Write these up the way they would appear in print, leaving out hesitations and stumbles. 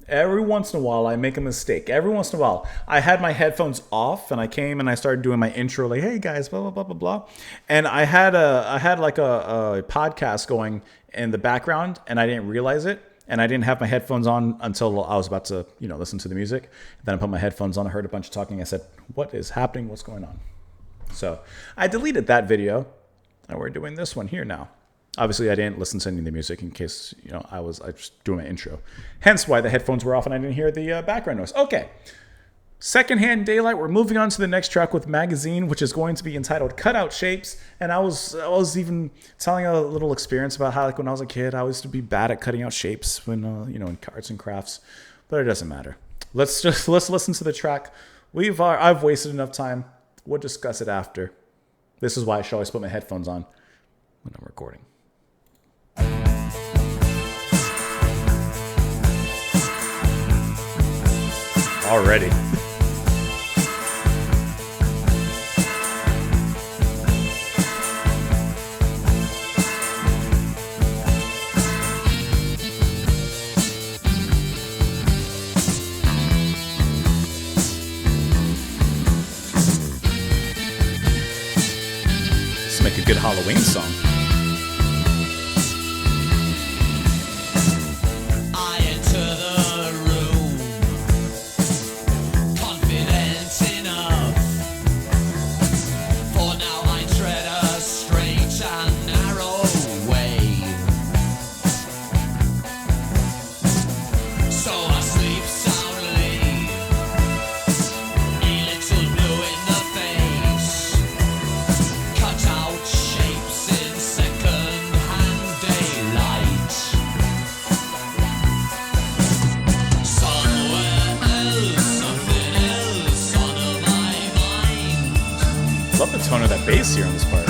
Every once in a while, I make a mistake. Every once in a while, I had my headphones off, and I came and I started doing my intro, like, "Hey guys, blah blah blah blah blah," and I had like a podcast going in the background, and I didn't realize it, and I didn't have my headphones on until I was about to, listen to the music. Then I put my headphones on. I heard a bunch of talking. I said, "What is happening? What's going on?" So I deleted that video, and we're doing this one here now. Obviously, I didn't listen to any of the music in case, I was just doing my intro. Hence why the headphones were off and I didn't hear the background noise. Okay. Secondhand Daylight. We're moving on to the next track with Magazine, which is going to be entitled Cutout Shapes. And I was even telling a little experience about how, like, when I was a kid, I used to be bad at cutting out shapes when, in arts and crafts. But it doesn't matter. Let's listen to the track. I've wasted enough time. We'll discuss it after. This is why I should always put my headphones on when I'm recording. Already. Let's make a good Halloween song. Love the tone of that bass here on this part.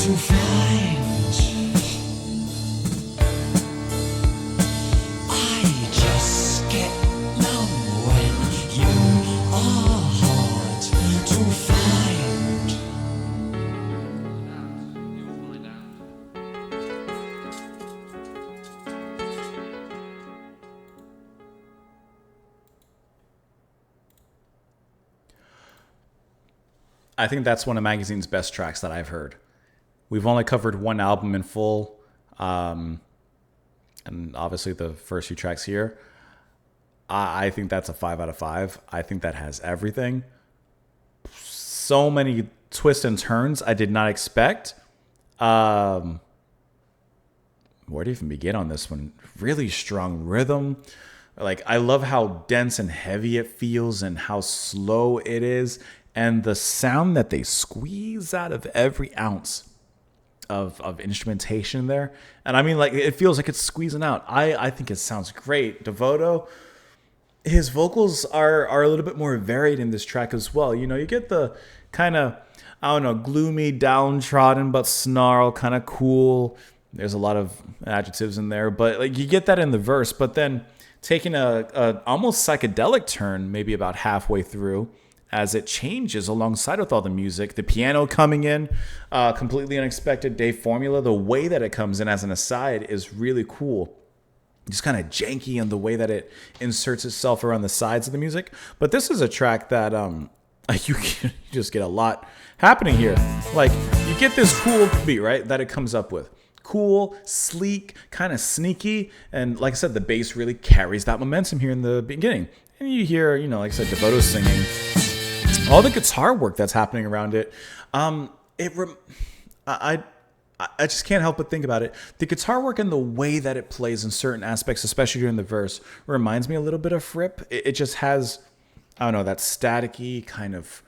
to find. I just get numb when you are hard to find. You'll find out. I think that's one of Magazine's best tracks that I've heard. We've only covered one album in full, and obviously the first few tracks here. I think that's a 5 out of 5. I think that has everything. So many twists and turns I did not expect. Where to even begin on this one? Really strong rhythm. Like, I love how dense and heavy it feels and how slow it is. And the sound that they squeeze out of every ounce of instrumentation there. And I mean, like, it feels like it's squeezing out. I think it sounds great. Devoto, his vocals are a little bit more varied in this track as well. You know, you get the kind of, I don't know, gloomy, downtrodden, but snarl, kind of cool. There's a lot of adjectives in there, but like you get that in the verse. But then taking a almost psychedelic turn, maybe about halfway through, as it changes alongside with all the music, the piano coming in, completely unexpected. Dave Formula, the way that it comes in as an aside is really cool. Just kind of janky in the way that it inserts itself around the sides of the music. But this is a track that you just get a lot happening here. Like, you get this cool beat, right, that it comes up with. Cool, sleek, kind of sneaky. And like I said, the bass really carries that momentum here in the beginning. And you hear, you know, like I said, Devoto singing. All the guitar work that's happening around it. I just can't help but think about it. The guitar work and the way that it plays in certain aspects, especially during the verse, reminds me a little bit of Fripp. It just has, I don't know, that staticky kind of,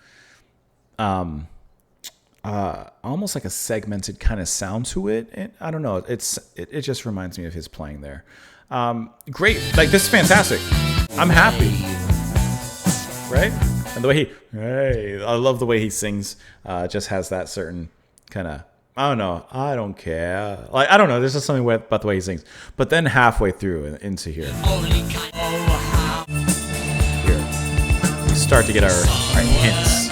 almost like a segmented kind of sound to it. I don't know. It just reminds me of his playing there. Great. Like, this is fantastic. I'm happy. Right? And the way I love the way he sings. Just has that certain kind of, I don't know. I don't care. Like, I don't know. There's just something about the way he sings. But then halfway through into here, we start to get our hints.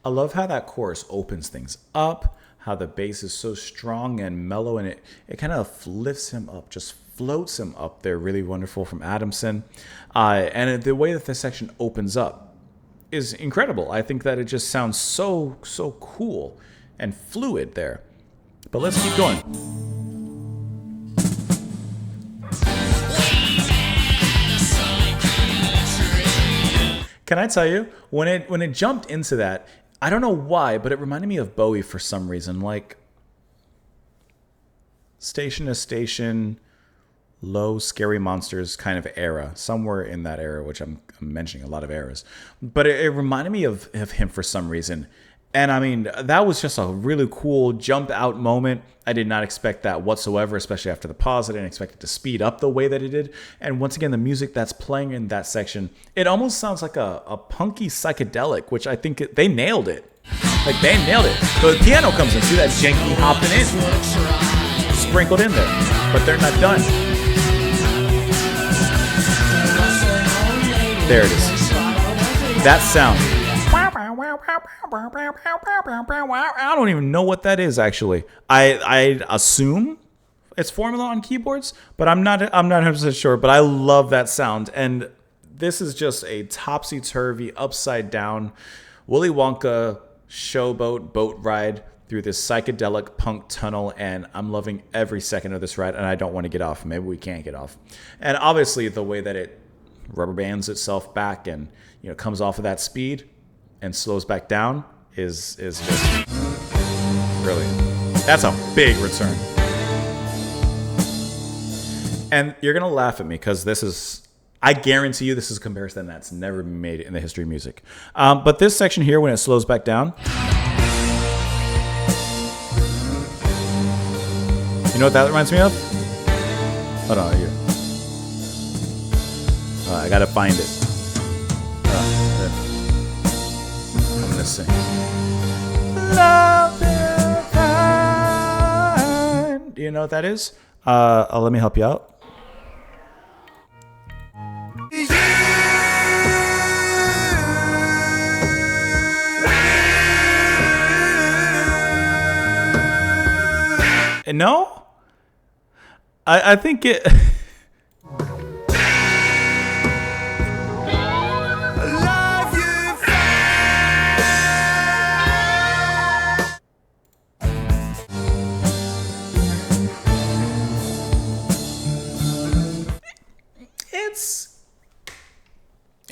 I love how that chorus opens things up, how the bass is so strong and mellow, and it kind of lifts him up, just floats him up there. Really wonderful from Adamson. And the way that this section opens up is incredible. I think that it just sounds so cool and fluid there. But let's keep going. Can I tell you, when it jumped into that, I don't know why, but it reminded me of Bowie for some reason. Like, Station to Station, Low, Scary Monsters kind of era, somewhere in that era, which I'm mentioning a lot of eras. But it reminded me of him for some reason. And I mean, that was just a really cool jump out moment. I did not expect that whatsoever, especially after the pause. I didn't expect it to speed up the way that it did. And once again, the music that's playing in that section, it almost sounds like a punky psychedelic, which I think they nailed it. Like, they nailed it. So the piano comes in, see that janky hopping in, sprinkled in there, but they're not done. There it is. That sound. I don't even know what that is, actually. I assume it's Formula on keyboards, but I'm not 100% sure. But I love that sound, and this is just a topsy-turvy, upside down Willy Wonka showboat boat ride through this psychedelic punk tunnel, and I'm loving every second of this ride, and I don't want to get off. Maybe we can't get off. And obviously, the way that it rubber bands itself back and, you know, comes off of that speed and slows back down is just really, that's a big return. And you're gonna laugh at me because this is, I guarantee you this is a comparison that's never been made in the history of music. But this section here, when it slows back down, you know what that reminds me of? Hold on, here. I gotta find it. I'm gonna sing. love will find. Do you know what that is? Let me help you out. No? I think it...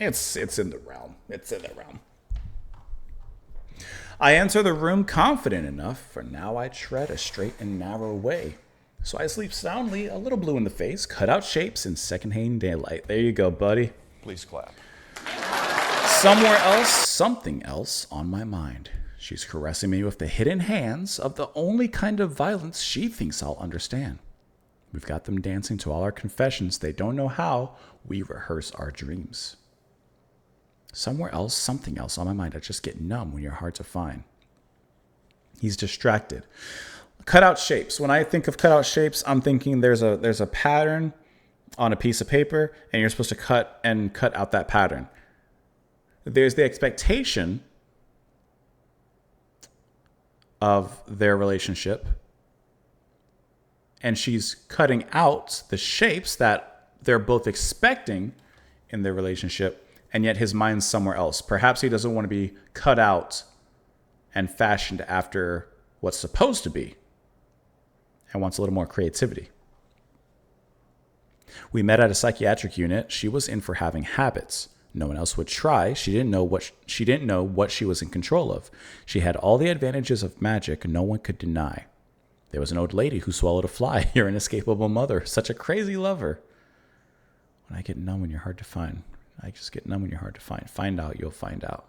It's in the realm. It's in the realm. I enter the room confident enough, for now I tread a straight and narrow way. So I sleep soundly, a little blue in the face, cut out shapes in secondhand daylight. There you go, buddy. Please clap. Somewhere else, something else on my mind. She's caressing me with the hidden hands of the only kind of violence she thinks I'll understand. We've got them dancing to all our confessions. They don't know how we rehearse our dreams. Somewhere else, something else on my mind. I just get numb when you're hard to find. He's distracted. Cutout shapes. When I think of cutout shapes, I'm thinking there's a pattern on a piece of paper, and you're supposed to cut out that pattern. There's the expectation of their relationship, and she's cutting out the shapes that they're both expecting in their relationship, and yet his mind's somewhere else. Perhaps he doesn't want to be cut out and fashioned after what's supposed to be, and wants a little more creativity. We met at a psychiatric unit. She was in for having habits. No one else would try. She didn't know what she was in control of. She had all the advantages of magic no one could deny. There was an old lady who swallowed a fly. Your inescapable mother. Such a crazy lover. When I get numb when you're hard to find. I just get numb when you're hard to find. Find out, you'll find out.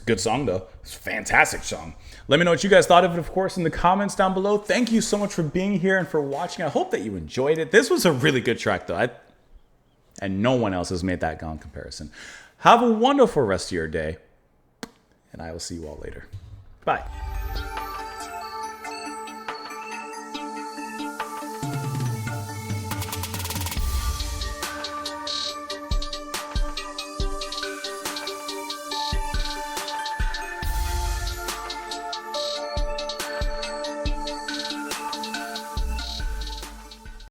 Good song, though. It's a fantastic song. Let me know what you guys thought of it, of course, in the comments down below. Thank you so much for being here and for watching. I hope that you enjoyed it. This was a really good track, though. And no one else has made that gone comparison. Have a wonderful rest of your day, and I will see you all later. Bye.